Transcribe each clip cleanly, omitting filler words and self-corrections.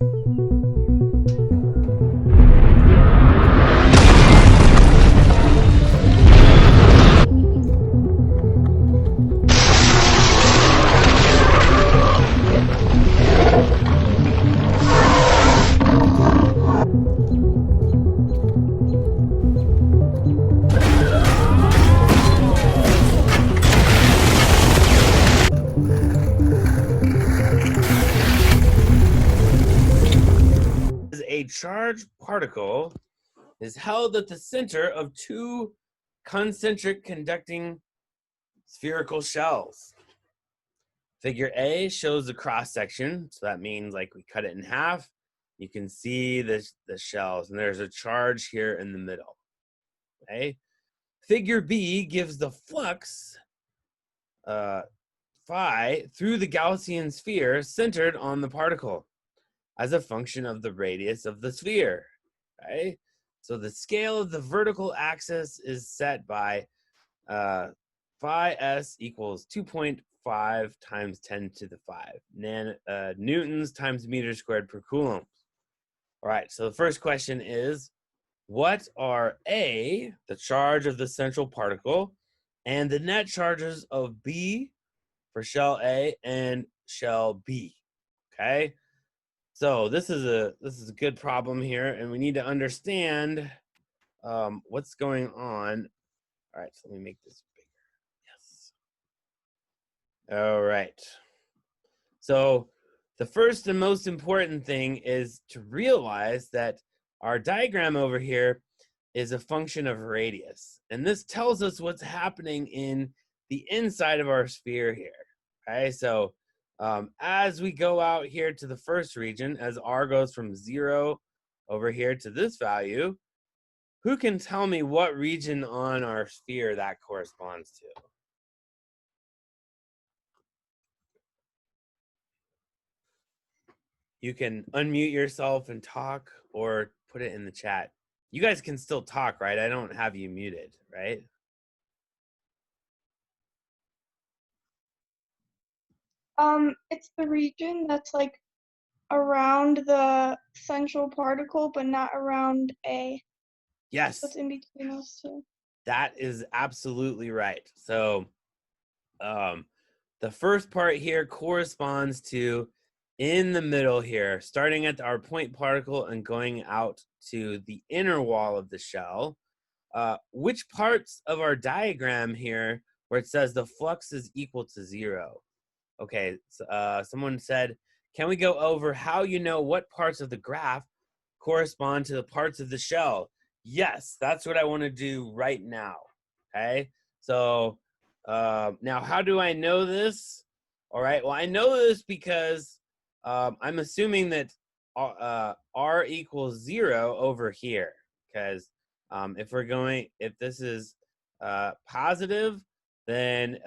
A charged particle is held at the center of two concentric conducting spherical shells. Figure A shows the cross section, so that means like we cut it in half. You can see the shells, and there's a charge here in the middle. Okay. Figure B gives the flux phi through the Gaussian sphere centered on the particle as a function of the radius of the sphere. Right. So the scale of the vertical axis is set by phi s equals 2.5 times 10 to the 5 newtons times meters squared per coulomb. All right, so the first question is, what are A, the charge of the central particle, and the net charges of B for shell A and shell B? Okay, so this is a good problem here, and we need to understand what's going on. All right, so let me make this bigger. Yes. All right. So the first and most important thing is to realize that our diagram over here is a function of radius. And this tells us what's happening in the inside of our sphere here. Okay, so as we go out here to the first region, as r goes from 0 over here to this value, who can tell me what region on our sphere that corresponds to? You can unmute yourself and talk, or put it in the chat. You guys can still talk, right? I don't have you muted, right? It's the region that's like around the central particle, but not around A. Yes. What's in between those two? That is absolutely right. So the first part here corresponds to in the middle here, starting at our point particle and going out to the inner wall of the shell. Which parts of our diagram here where it says the flux is equal to 0? Okay, someone said, can we go over how you know what parts of the graph correspond to the parts of the shell? Yes, that's what I want to do right now. Okay, so now how do I know this? All right, well, I know this because I'm assuming that r equals 0 over here, because if this is positive, then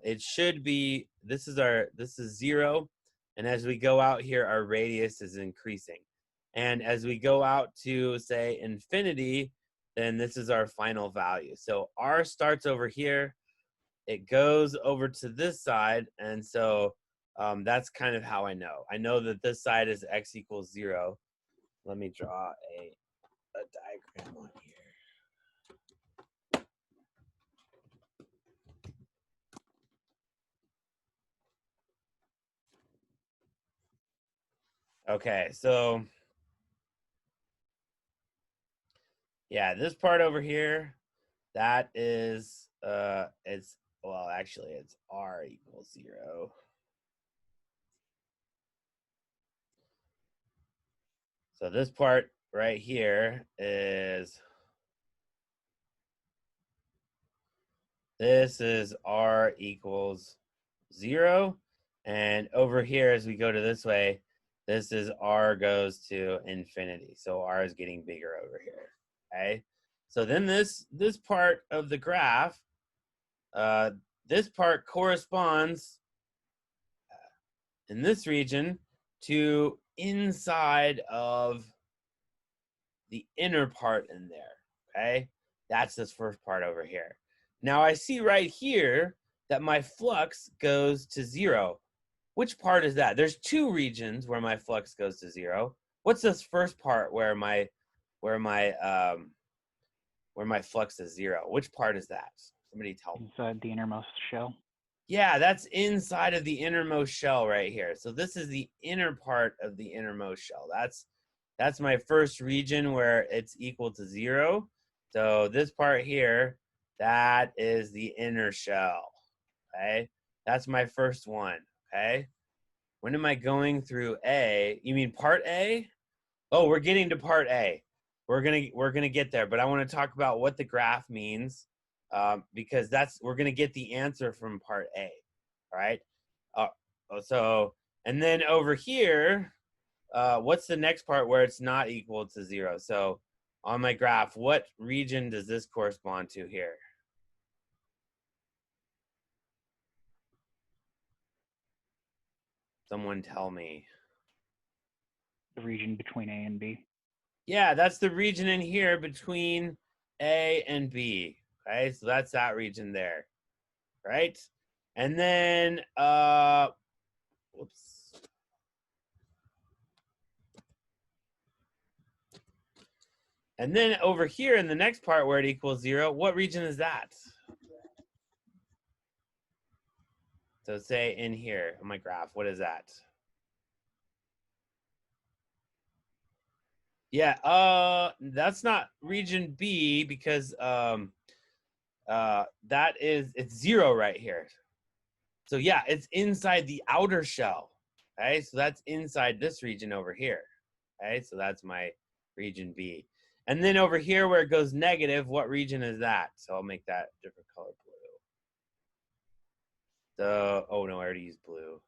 it should be, this is 0, and as we go out here, our radius is increasing. And as we go out to, say, infinity, then this is our final value. So r starts over here, it goes over to this side, and so that's kind of how I know. I know that this side is x equals 0. Let me draw a diagram on here. Okay, so yeah, this part over here, that is it's, well, actually it's r equals 0. So this part right here is, this is r equals 0, and over here as we go to this way, this is r goes to infinity. So r is getting bigger over here. Okay, so then this part of the graph, this part corresponds in this region to inside of the inner part in there. Okay, that's this first part over here. Now I see right here that my flux goes to 0. Which part is that? There's two regions where my flux goes to 0. what's this first part where my flux is 0? Which part is that? Somebody tell me. Inside the innermost shell. Yeah, that's inside of the innermost shell right here. So this is the inner part of the innermost shell. That's my first region where it's equal to 0. So this part here, that is the inner shell. Okay, that's my first one. Okay, when am I going through A? You mean part A? Oh, we're getting to part A. We're gonna get there, but I want to talk about what the graph means, because we're gonna get the answer from part A. All right. So and then over here, what's the next part where it's not equal to 0? So on my graph, what region does this correspond to here? Someone tell me. The region between A and B. Yeah, that's the region in here between A and B. Okay, so that's that region there, right? And then, whoops. And then over here in the next part where it equals 0, what region is that? So say in here on my graph, what is that? Yeah, that's not region B because it's 0 right here. So yeah, it's inside the outer shell. Okay, so that's inside this region over here. Okay, so that's my region B. And then over here where it goes negative, what region is that? So I'll make that different color blue. So, oh no, I already used blue.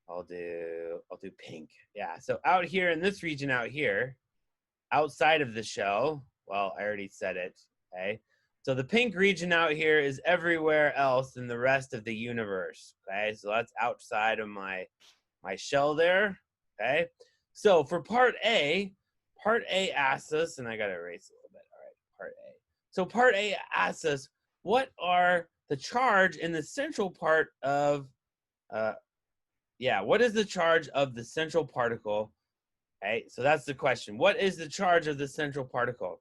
I'll do pink. Yeah, so out here in this region out here, outside of the shell, well, I already said it, okay? So the pink region out here is everywhere else in the rest of the universe, okay? So that's outside of my shell there, okay? So for part A asks us, and I gotta erase a little bit, all right, part A. So part A asks us, what are the charge in the central part of, what is the charge of the central particle? Okay, so that's the question. What is the charge of the central particle?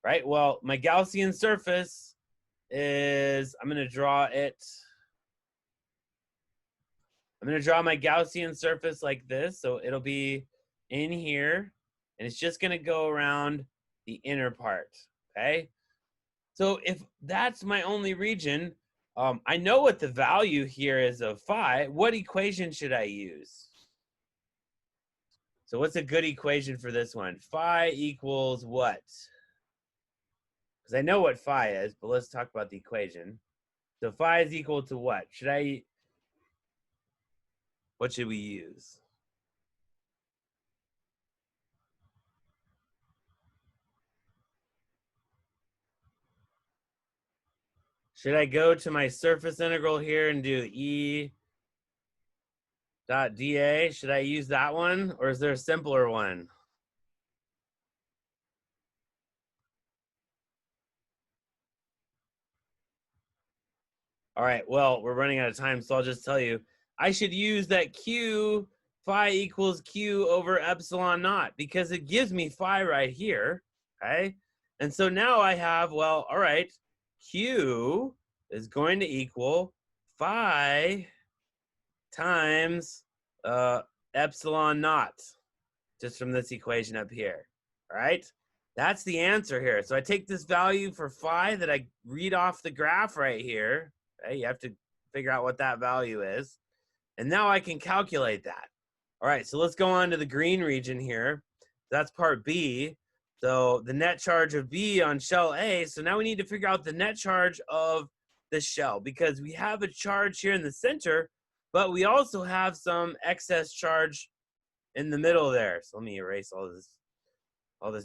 Right, well, my Gaussian surface is, I'm gonna draw my Gaussian surface like this. So it'll be in here, and it's just gonna go around the inner part, okay? So if that's my only region, I know what the value here is of phi. What equation should I use? So what's a good equation for this one? Phi equals what? Because I know what phi is, but let's talk about the equation. So phi is equal to what? What should we use? Should I go to my surface integral here and do E dot dA? Should I use that one, or is there a simpler one? All right, well, we're running out of time, so I'll just tell you. I should use that Q phi equals Q over epsilon naught because it gives me phi right here, okay? And so now I have, well, all right, Q is going to equal phi times epsilon naught, just from this equation up here, all right? That's the answer here. So I take this value for phi that I read off the graph right here. Okay? You have to figure out what that value is. And now I can calculate that. All right, so let's go on to the green region here. That's part B. So the net charge of B on shell A. So now we need to figure out the net charge of the shell because we have a charge here in the center, but we also have some excess charge in the middle there. So let me erase all this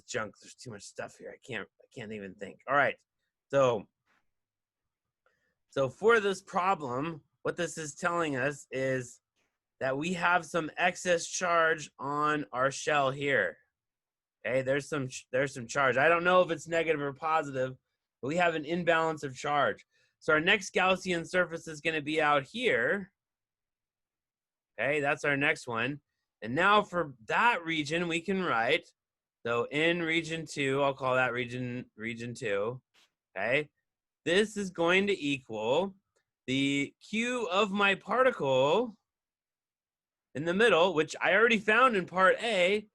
junk. There's too much stuff here. I can't even think. All right. So for this problem, what this is telling us is that we have some excess charge on our shell here. Okay, there's some charge. I don't know if it's negative or positive, but we have an imbalance of charge. So our next Gaussian surface is going to be out here. Okay, that's our next one. And now for that region, we can write, so in region 2, I'll call that region 2, okay? This is going to equal the Q of my particle in the middle, which I already found in part A,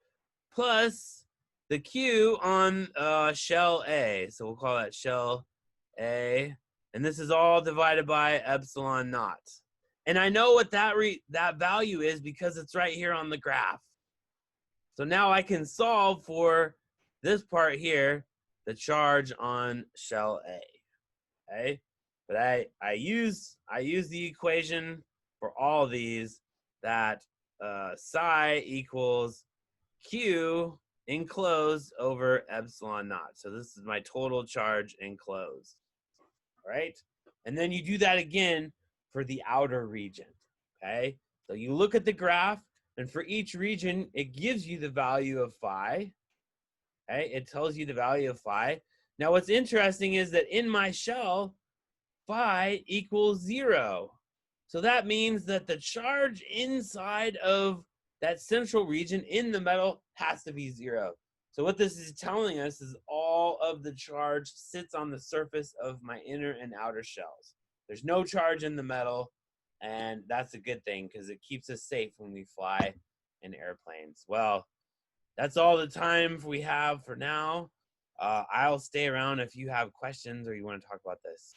plus the Q on shell A. So we'll call that shell A. And this is all divided by epsilon naught. And I know what that value is because it's right here on the graph. So now I can solve for this part here, the charge on shell A. Okay? But I use the equation for all these that psi equals Q enclosed over epsilon naught. So this is my total charge enclosed, right? And then you do that again for the outer region, okay? So you look at the graph, and for each region, it gives you the value of phi, okay? It tells you the value of phi. Now what's interesting is that in my shell, phi equals 0. So that means that the charge inside of that central region in the metal has to be 0. So what this is telling us is all of the charge sits on the surface of my inner and outer shells. There's no charge in the metal, and that's a good thing because it keeps us safe when we fly in airplanes. Well, that's all the time we have for now. I'll stay around if you have questions or you want to talk about this.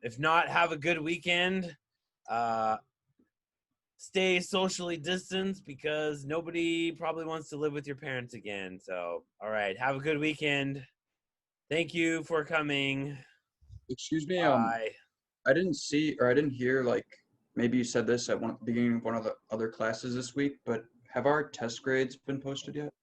If not, have a good weekend. Stay socially distanced because nobody probably wants to live with your parents again. So, all right, have a good weekend. Thank you for coming. Excuse me, Bye. I didn't see or I didn't hear, like, maybe you said this at the beginning of one of the other classes this week, but have our test grades been posted yet?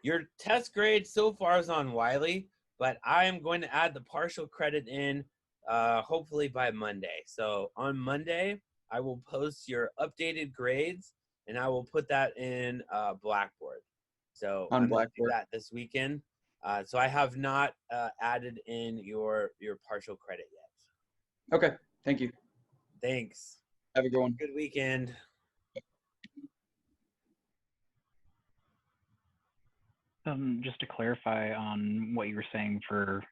Your test grade so far is on Wiley, but I am going to add the partial credit in hopefully by Monday. So on Monday, I will post your updated grades and I will put that in Blackboard. So On I'm going to do Blackboard? that this weekend. So I have not added in your partial credit yet. Okay, thank you. Thanks. Have a good one. Good weekend. Just to clarify on what you were saying for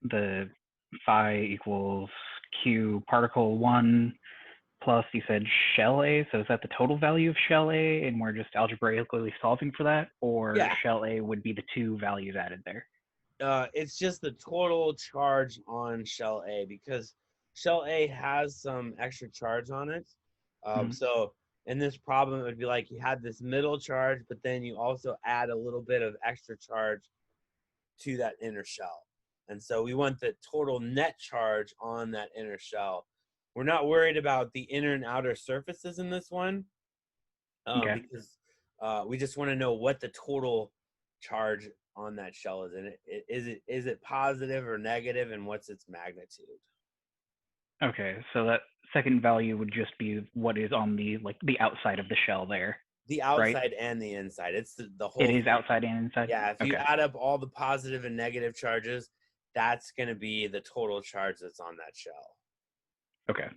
the phi equals Q particle 1 plus, you said shell A, so is that the total value of shell A and we're just algebraically solving for that, or Yeah. shell A would be the 2 values added there? It's just the total charge on shell A because shell A has some extra charge on it. So in this problem, it would be like you had this middle charge, but then you also add a little bit of extra charge to that inner shell. And so we want the total net charge on that inner shell. We're not worried about the inner and outer surfaces in this one because we just want to know what the total charge on that shell is. And is it positive or negative, and what's its magnitude? Okay, so that second value would just be what is on the outside of the shell there. The outside and the inside. It's the whole. It is outside and inside? Yeah, if you add up all the positive and negative charges, that's going to be the total charge that's on that shell. Okay. I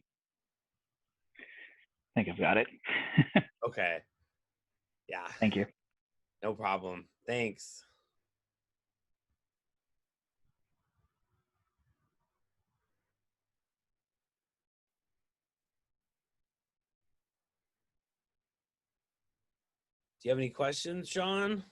think I've got it. Okay. Yeah. Thank you. No problem. Thanks. Do you have any questions, Sean?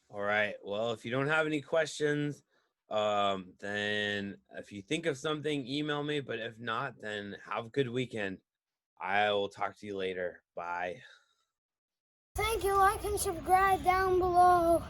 All right. Well, if you don't have any questions, then if you think of something, email me. But if not, then have a good weekend. I will talk to you later. Bye. Thank you. Like and subscribe down below.